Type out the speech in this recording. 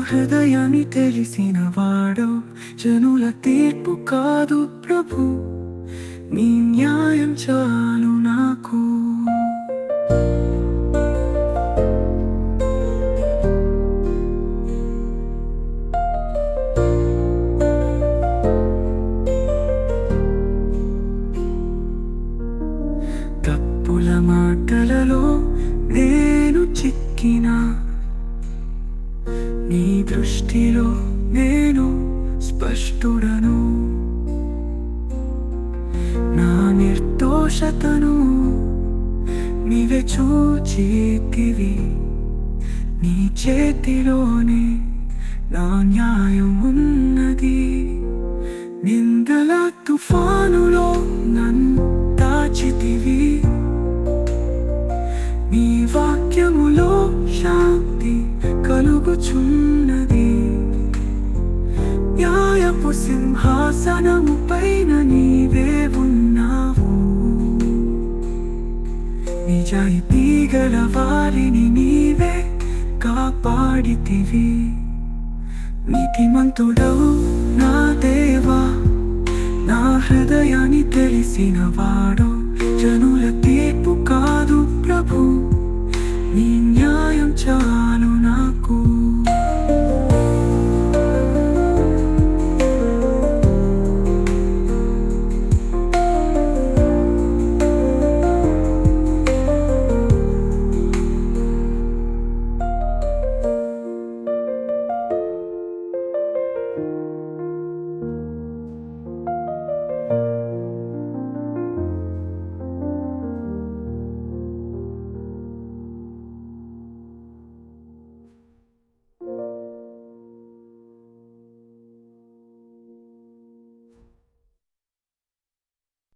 హృదయాన్ని తెలిసిన వాడో, జనుల తీర్పు కాదు ప్రభు, నీ న్యాయం చాలు నాకు. తప్పుల మాటలలో నేను చిక్కినా, నీ దృష్టిలో నేను స్పష్టుడను. నా నిర్దోషతను నీవే చూచితివి, నీ చేతిలోనే నా న్యాయం ఉన్నది. నిందల తుఫానులో నన్ను దాచితివి, నీ వాక్యములో శాంతి కలుగుచున్నది. న్యాయపు సింహాసనము పైన నీవే ఉన్నావు, నిజాయితీ గల వారిని నీవే కాపాడితివి. నీతిమంతుడవు నా దేవా, నా హృదయాన్ని తెలిసిన వాడో, జనుల తీర్పు కాదు ప్రభు, నీ న్యాయం చాలు.